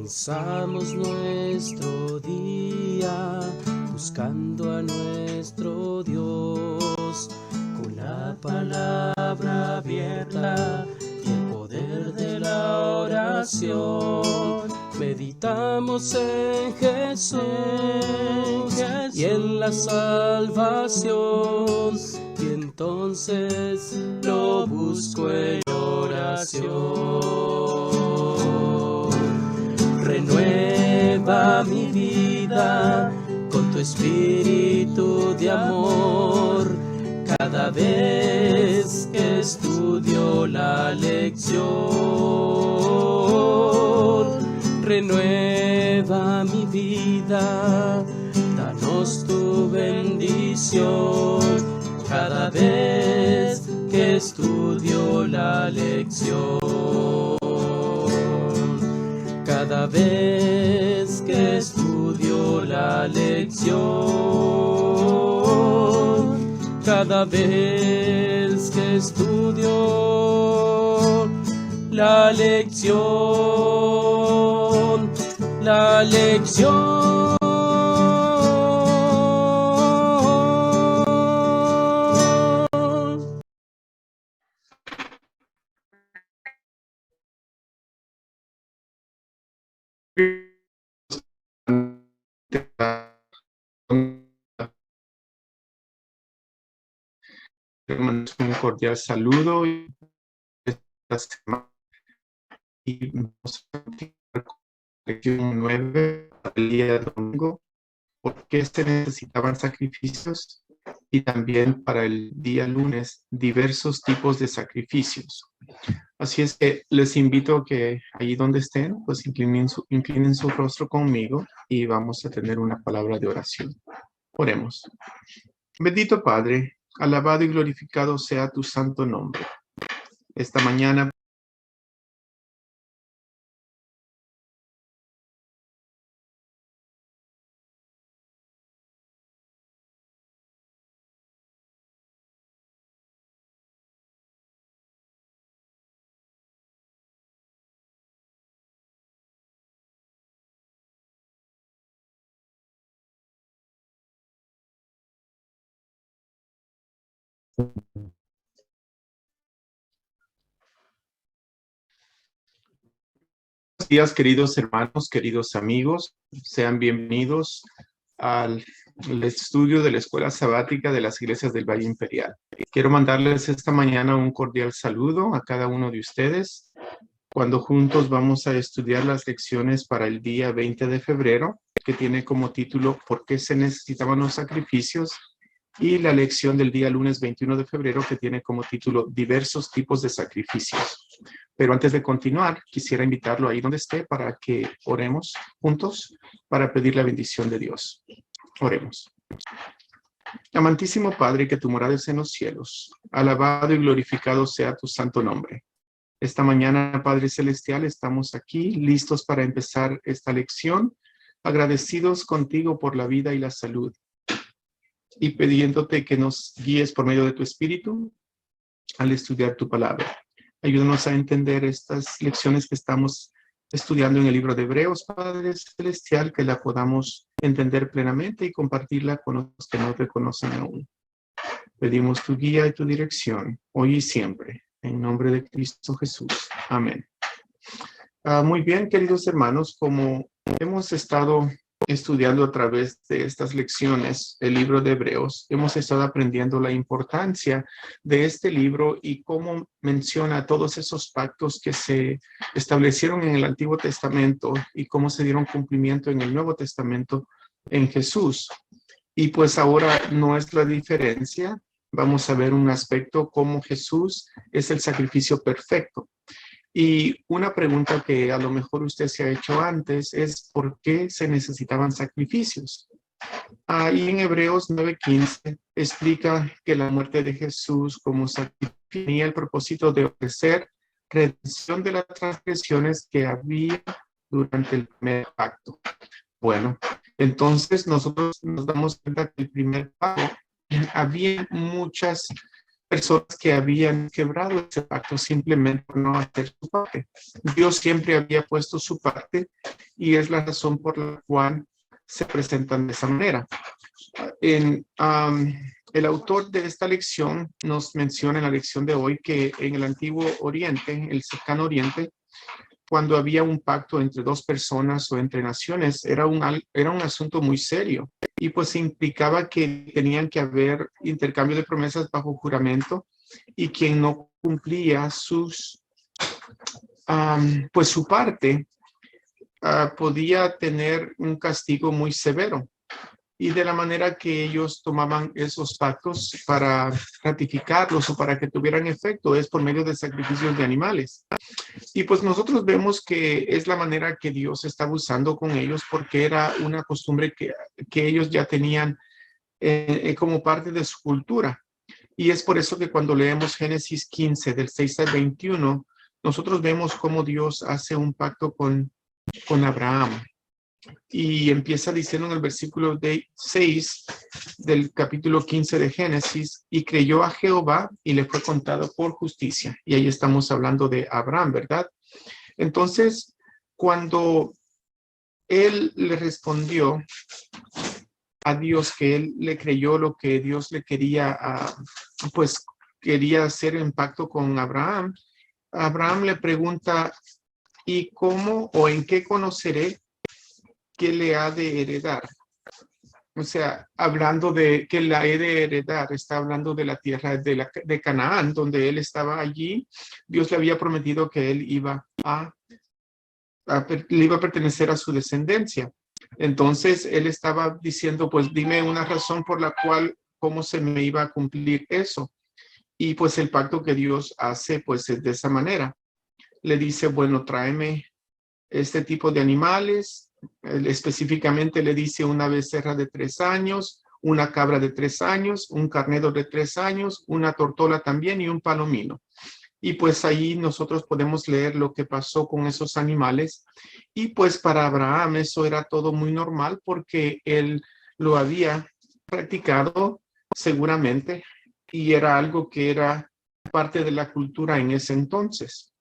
Comenzamos nuestro día buscando a nuestro Dios, con la palabra abierta y el poder de la oración. Meditamos en Jesús y en la salvación, y entonces lo busco en oración. Renueva mi vida con tu espíritu de amor, cada vez que estudio la lección. Renueva mi vida, danos tu bendición, cada vez que estudio la lección. Cada vez que estudio la lección, cada vez que estudio la lección, la lección. Un cordial saludo esta semana y vamos a continuar con la lección 9 el día domingo, por qué se necesitaban sacrificios, y también para el día lunes diversos tipos de sacrificios. Así es que les invito a que allí donde estén, pues inclinen su rostro conmigo y vamos a tener una palabra de oración. Oremos. Bendito Padre, alabado y glorificado sea tu santo nombre. Esta mañana buenos días, queridos hermanos, queridos amigos. Sean bienvenidos al estudio de la Escuela Sabática de las Iglesias del Valle Imperial. Quiero mandarles esta mañana un cordial saludo a cada uno de ustedes, cuando juntos vamos a estudiar las lecciones para el día 20 de febrero, que tiene como título ¿Por qué se necesitaban los sacrificios? Y la lección del día lunes 21 de febrero, que tiene como título Diversos tipos de sacrificios. Pero antes de continuar, quisiera invitarlo ahí donde esté para que oremos juntos para pedir la bendición de Dios. Oremos. Amantísimo Padre, que tu morada es en los cielos, alabado y glorificado sea tu santo nombre. Esta mañana, Padre Celestial, estamos aquí listos para empezar esta lección, agradecidos contigo por la vida y la salud, y pidiéndote que nos guíes por medio de tu Espíritu al estudiar tu palabra. Ayúdanos a entender estas lecciones que estamos estudiando en el libro de Hebreos, Padre Celestial, que la podamos entender plenamente y compartirla con los que no te conocen aún. Pedimos tu guía y tu dirección, hoy y siempre, en nombre de Cristo Jesús. Amén. Muy bien, queridos hermanos, como hemos estado estudiando a través de estas lecciones el libro de Hebreos, hemos estado aprendiendo la importancia de este libro y cómo menciona todos esos pactos que se establecieron en el Antiguo Testamento y cómo se dieron cumplimiento en el Nuevo Testamento en Jesús. Y pues ahora no es la diferencia. Vamos a ver un aspecto como Jesús es el sacrificio perfecto. Y una pregunta que a lo mejor usted se ha hecho antes es ¿por qué se necesitaban sacrificios? Ahí en Hebreos 9:15 explica que la muerte de Jesús como sacrificio tenía el propósito de ofrecer redención de las transgresiones que había durante el primer pacto. Bueno, entonces nosotros nos damos cuenta que el primer pacto había muchas personas que habían quebrado ese pacto simplemente por no hacer su parte. Dios siempre había puesto su parte y es la razón por la cual se presentan de esa manera. El autor de esta lección nos menciona en la lección de hoy que en el Antiguo Oriente, el Cercano Oriente, cuando había un pacto entre dos personas o entre naciones, era un asunto muy serio y pues implicaba que tenían que haber intercambio de promesas bajo juramento y quien no cumplía pues su parte podía tener un castigo muy severo. Y de la manera que ellos tomaban esos pactos para ratificarlos o para que tuvieran efecto es por medio de sacrificios de animales. Y pues nosotros vemos que es la manera que Dios estaba usando con ellos porque era una costumbre que ellos ya tenían como parte de su cultura. Y es por eso que cuando leemos Génesis 15 del 6 al 21, nosotros vemos cómo Dios hace un pacto con Abraham. Y empieza diciendo en el versículo 6 del capítulo 15 de Génesis, y creyó a Jehová y le fue contado por justicia. Y ahí estamos hablando de Abraham, ¿verdad? Entonces, cuando él le respondió a Dios que él le creyó lo que Dios le quería, pues quería hacer en pacto con Abraham, Abraham le pregunta, ¿y cómo o en qué conoceré que le ha de heredar? O sea, hablando de que la he de heredar, está hablando de la tierra de Canaán, donde él estaba allí. Dios le había prometido que él le iba a pertenecer a su descendencia. Entonces, él estaba diciendo, pues dime una razón por la cual, cómo se me iba a cumplir eso. Y pues el pacto que Dios hace, pues es de esa manera. Le dice, bueno, tráeme este tipo de animales. Específicamente le dice una becerra de 3 años, una cabra de 3 años, un carnero de 3 años, una tortola también y un palomino. Y pues ahí nosotros podemos leer lo que pasó con esos animales. Y pues para Abraham eso era todo muy normal porque él lo había practicado seguramente y era algo que era parte de la cultura en ese entonces.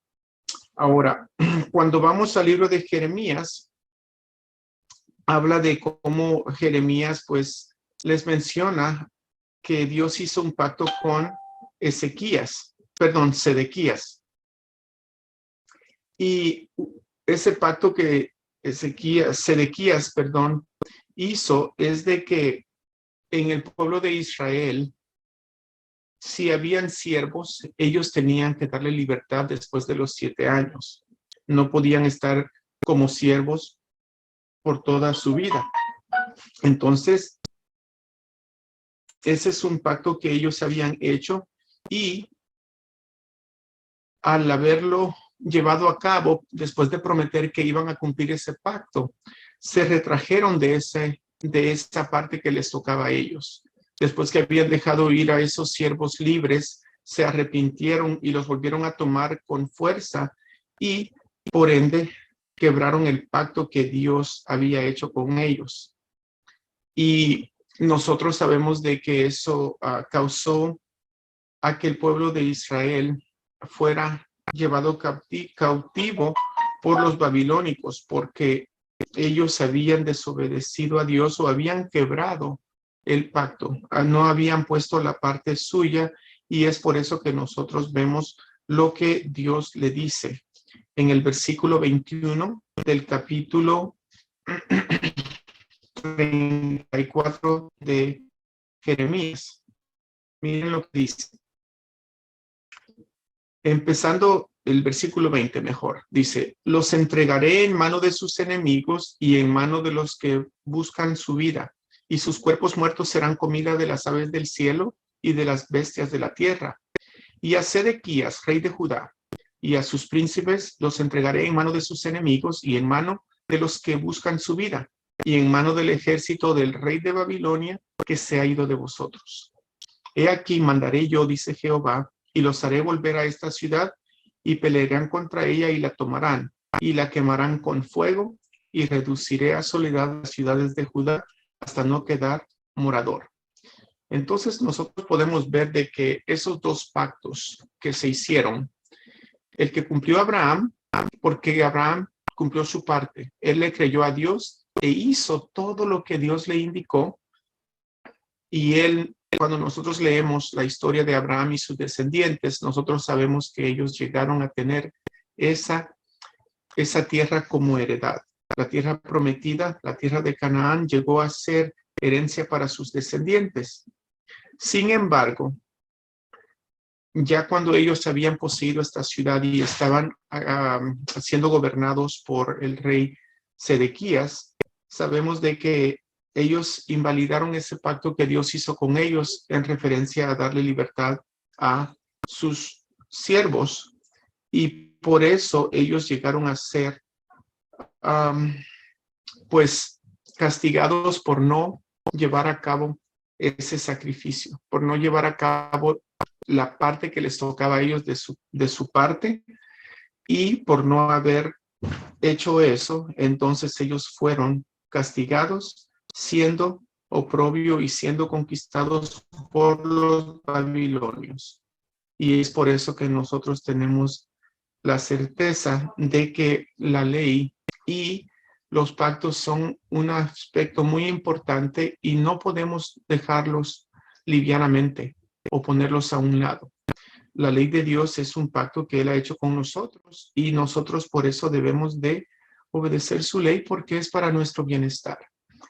Ahora, cuando vamos al libro de Jeremías, habla de cómo Jeremías pues les menciona que Dios hizo un pacto con Sedequías. Y ese pacto que Sedequías hizo es de que en el pueblo de Israel, si habían siervos, ellos tenían que darle libertad después de los 7 años. No podían estar como siervos por toda su vida. Entonces, ese es un pacto que ellos habían hecho y al haberlo llevado a cabo, después de prometer que iban a cumplir ese pacto, se retrajeron de esa parte que les tocaba a ellos. Después que habían dejado ir a esos siervos libres, se arrepintieron y los volvieron a tomar con fuerza y, por ende, quebraron el pacto que Dios había hecho con ellos. Y nosotros sabemos de que eso causó a que el pueblo de Israel fuera llevado cautivo por los babilónicos, porque ellos habían desobedecido a Dios o habían quebrado el pacto, no habían puesto la parte suya, y es por eso que nosotros vemos lo que Dios le dice en el versículo 21 del capítulo 34 de Jeremías. Miren lo que dice. Empezando el versículo 20 mejor, dice, los entregaré en mano de sus enemigos y en mano de los que buscan su vida, y sus cuerpos muertos serán comida de las aves del cielo y de las bestias de la tierra. Y a Sedequías, rey de Judá, y a sus príncipes los entregaré en mano de sus enemigos y en mano de los que buscan su vida, y en mano del ejército del rey de Babilonia que se ha ido de vosotros. He aquí mandaré yo, dice Jehová, y los haré volver a esta ciudad, y pelearán contra ella y la tomarán, y la quemarán con fuego, y reduciré a soledad las ciudades de Judá hasta no quedar morador. Entonces nosotros podemos ver de que esos dos pactos que se hicieron, el que cumplió Abraham, porque Abraham cumplió su parte, él le creyó a Dios e hizo todo lo que Dios le indicó, y él, cuando nosotros leemos la historia de Abraham y sus descendientes, nosotros sabemos que ellos llegaron a tener esa tierra como heredad. La tierra prometida, la tierra de Canaán, llegó a ser herencia para sus descendientes. Sin embargo, ya cuando ellos habían poseído esta ciudad y estaban siendo gobernados por el rey Sedequías, sabemos de que ellos invalidaron ese pacto que Dios hizo con ellos en referencia a darle libertad a sus siervos, y por eso ellos llegaron a ser pues castigados por no llevar a cabo ese sacrificio, por no llevar a cabo la parte que les tocaba a ellos de su parte, y por no haber hecho eso, entonces ellos fueron castigados, siendo oprobio y siendo conquistados por los babilonios. Y es por eso que nosotros tenemos la certeza de que la ley y los pactos son un aspecto muy importante y no podemos dejarlos livianamente o ponerlos a un lado. La ley de Dios es un pacto que Él ha hecho con nosotros, y nosotros por eso debemos de obedecer su ley, porque es para nuestro bienestar.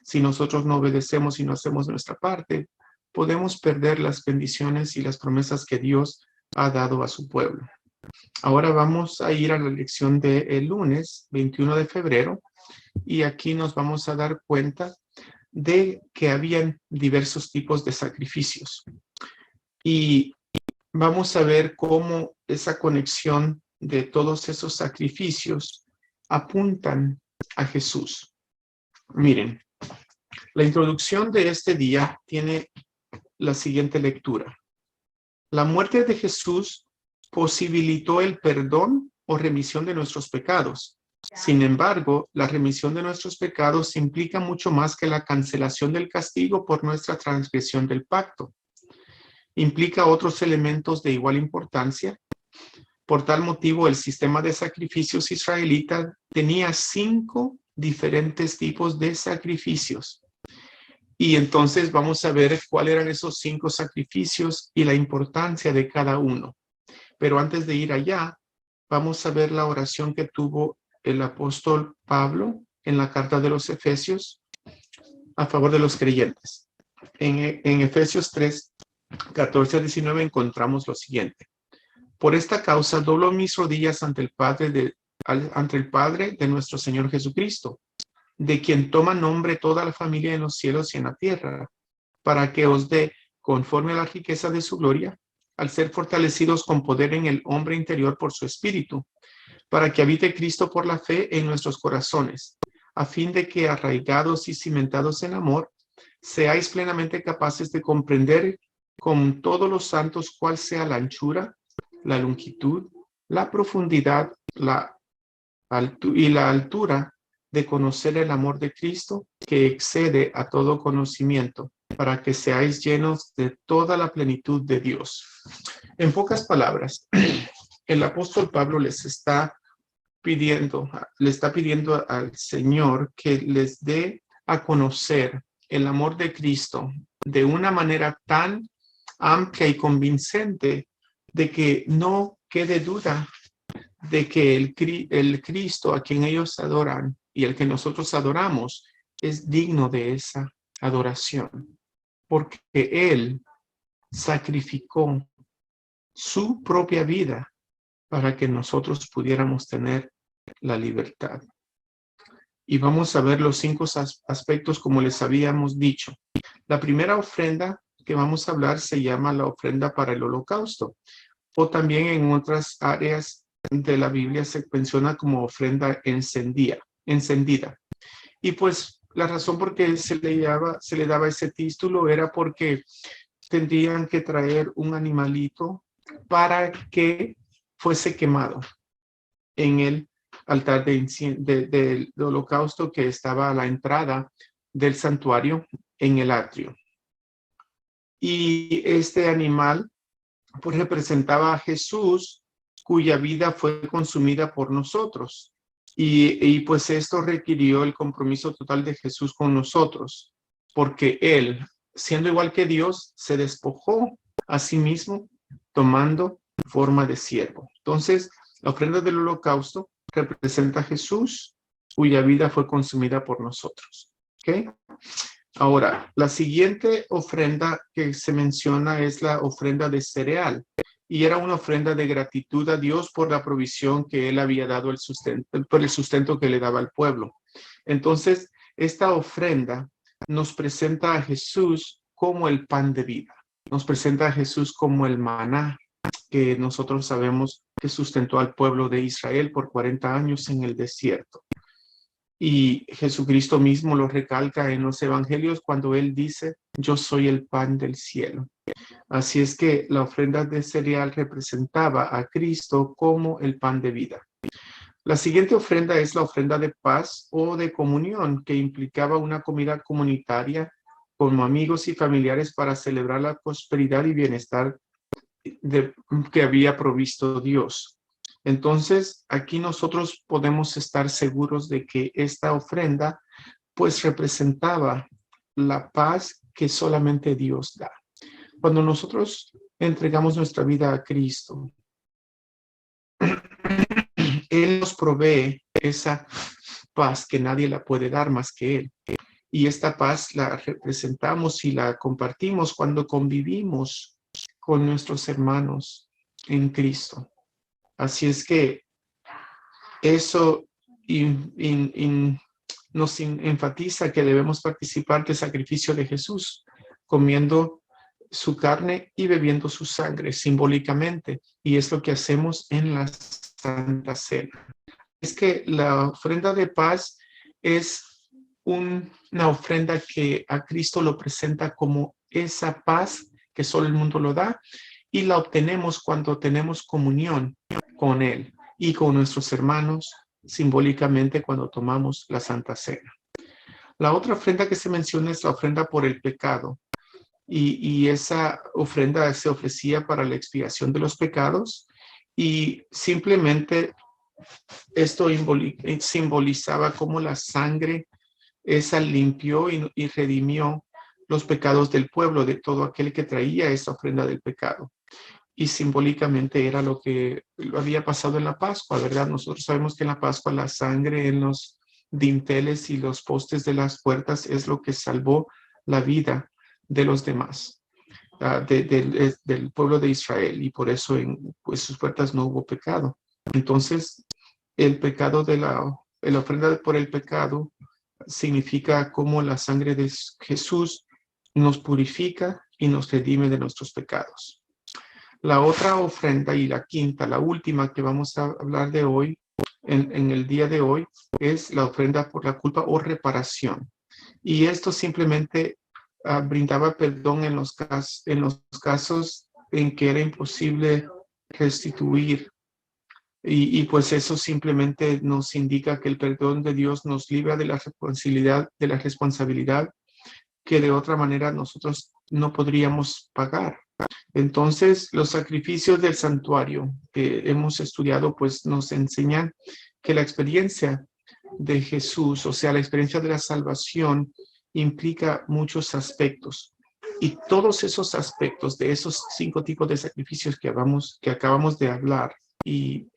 Si nosotros no obedecemos y no hacemos nuestra parte, podemos perder las bendiciones y las promesas que Dios ha dado a su pueblo. Ahora vamos a ir a la lección del lunes 21 de febrero, y aquí nos vamos a dar cuenta de que habían diversos tipos de sacrificios. Y vamos a ver cómo esa conexión de todos esos sacrificios apuntan a Jesús. Miren, la introducción de este día tiene la siguiente lectura. La muerte de Jesús posibilitó el perdón o remisión de nuestros pecados. Sin embargo, la remisión de nuestros pecados implica mucho más que la cancelación del castigo por nuestra transgresión del pacto. Implica otros elementos de igual importancia. Por tal motivo, el sistema de sacrificios israelita tenía 5 diferentes tipos de sacrificios. Y entonces vamos a ver cuáles eran esos 5 sacrificios y la importancia de cada uno. Pero antes de ir allá, vamos a ver la oración que tuvo el apóstol Pablo en la carta de los Efesios a favor de los creyentes. En Efesios 3, 14 a 19 encontramos lo siguiente. Por esta causa doblo mis rodillas ante el Padre de nuestro Señor Jesucristo, de quien toma nombre toda la familia en los cielos y en la tierra, para que os dé, conforme a la riqueza de su gloria, al ser fortalecidos con poder en el hombre interior por su espíritu, para que habite Cristo por la fe en nuestros corazones, a fin de que, arraigados y cimentados en amor, seáis plenamente capaces de comprender con todos los santos cuál sea la anchura, la longitud, la profundidad, y la altura, de conocer el amor de Cristo, que excede a todo conocimiento, para que seáis llenos de toda la plenitud de Dios. En pocas palabras, el apóstol Pablo le está pidiendo al Señor que les dé a conocer el amor de Cristo de una manera tan amplia y convincente de que no quede duda de que el Cristo a quien ellos adoran y el que nosotros adoramos es digno de esa adoración, porque Él sacrificó su propia vida para que nosotros pudiéramos tener la libertad. Y vamos a ver los 5 aspectos como les habíamos dicho. La primera ofrenda que vamos a hablar se llama la ofrenda para el holocausto, o también en otras áreas de la Biblia se menciona como ofrenda encendida. Y pues la razón por qué se le daba ese título era porque tendrían que traer un animalito para que fuese quemado en el altar del holocausto que estaba a la entrada del santuario en el atrio. Y este animal pues representaba a Jesús, cuya vida fue consumida por nosotros. Y pues esto requirió el compromiso total de Jesús con nosotros, porque él, siendo igual que Dios, se despojó a sí mismo tomando forma de siervo. Entonces, la ofrenda del holocausto representa a Jesús, cuya vida fue consumida por nosotros. ¿Ok? Ahora, la siguiente ofrenda que se menciona es la ofrenda de cereal. Y era una ofrenda de gratitud a Dios por la provisión que él había dado, por el sustento que le daba al pueblo. Entonces, esta ofrenda nos presenta a Jesús como el pan de vida. Nos presenta a Jesús como el maná que nosotros sabemos que sustentó al pueblo de Israel por 40 años en el desierto. Y Jesucristo mismo lo recalca en los evangelios cuando él dice, yo soy el pan del cielo. Así es que la ofrenda de cereal representaba a Cristo como el pan de vida. La siguiente ofrenda es la ofrenda de paz o de comunión, que implicaba una comida comunitaria como amigos y familiares para celebrar la prosperidad y bienestar que había provisto Dios. Entonces, aquí nosotros podemos estar seguros de que esta ofrenda pues representaba la paz que solamente Dios da. Cuando nosotros entregamos nuestra vida a Cristo, Él nos provee esa paz que nadie la puede dar más que Él. Y esta paz la representamos y la compartimos cuando convivimos con nuestros hermanos en Cristo. Así es que eso nos enfatiza que debemos participar del sacrificio de Jesús, comiendo su carne y bebiendo su sangre simbólicamente. Y es lo que hacemos en la Santa Cena. Es que la ofrenda de paz es una ofrenda que a Cristo lo presenta como esa paz que solo el mundo lo da, y la obtenemos cuando tenemos comunión con Él y con nuestros hermanos, simbólicamente cuando tomamos la Santa Cena. La otra ofrenda que se menciona es la ofrenda por el pecado, y esa ofrenda se ofrecía para la expiación de los pecados, y simplemente esto simbolizaba cómo la sangre esa limpió y redimió los pecados del pueblo, de todo aquel que traía esa ofrenda del pecado. Y simbólicamente era lo que había pasado en la Pascua, ¿verdad? Nosotros sabemos que en la Pascua la sangre en los dinteles y los postes de las puertas es lo que salvó la vida de los demás, del pueblo de Israel, y por eso en pues, sus puertas no hubo pecado. Entonces, el pecado la ofrenda por el pecado significa cómo la sangre de Jesús nos purifica y nos redime de nuestros pecados. La otra ofrenda y la quinta, la última que vamos a hablar de hoy, en el día de hoy, es la ofrenda por la culpa o reparación. Y esto simplemente brindaba perdón en los casos en que era imposible restituir. Y pues eso simplemente nos indica que el perdón de Dios nos libra de la responsabilidad que de otra manera nosotros no podríamos pagar. Entonces, los sacrificios del santuario que hemos estudiado, pues nos enseñan que la experiencia de Jesús, o sea, la experiencia de la salvación, implica muchos aspectos. Y todos esos aspectos de esos 5 tipos de sacrificios que acabamos de hablar y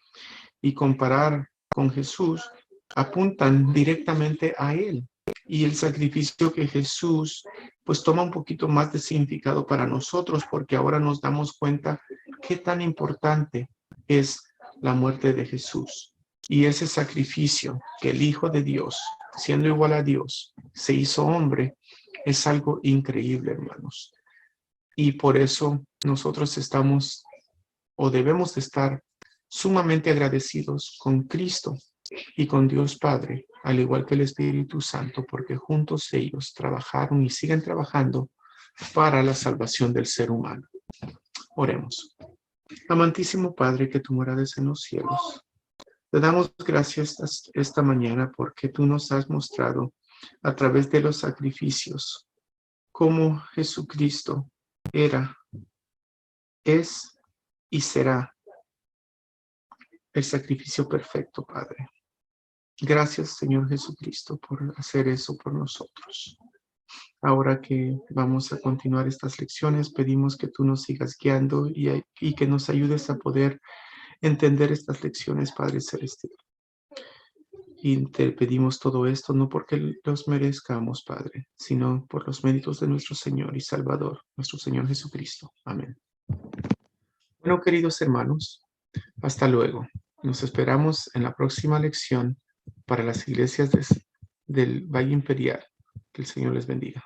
comparar con Jesús, apuntan directamente a Él. Y el sacrificio que Jesús pues toma un poquito más de significado para nosotros, porque ahora nos damos cuenta qué tan importante es la muerte de Jesús. Y ese sacrificio que el Hijo de Dios, siendo igual a Dios, se hizo hombre, es algo increíble, hermanos. Y por eso nosotros estamos o debemos de estar sumamente agradecidos con Cristo y con Dios Padre, al igual que el Espíritu Santo, porque juntos ellos trabajaron y siguen trabajando para la salvación del ser humano. Oremos. Amantísimo Padre, que tú moras en los cielos, te damos gracias esta mañana porque tú nos has mostrado a través de los sacrificios cómo Jesucristo era, es y será el sacrificio perfecto, Padre. Gracias, Señor Jesucristo, por hacer eso por nosotros. Ahora que vamos a continuar estas lecciones, pedimos que tú nos sigas guiando y que nos ayudes a poder entender estas lecciones, Padre Celestial. Y te pedimos todo esto no porque los merezcamos, Padre, sino por los méritos de nuestro Señor y Salvador, nuestro Señor Jesucristo. Amén. Bueno, queridos hermanos, hasta luego. Nos esperamos en la próxima lección para las iglesias del Valle Imperial. Que el Señor les bendiga.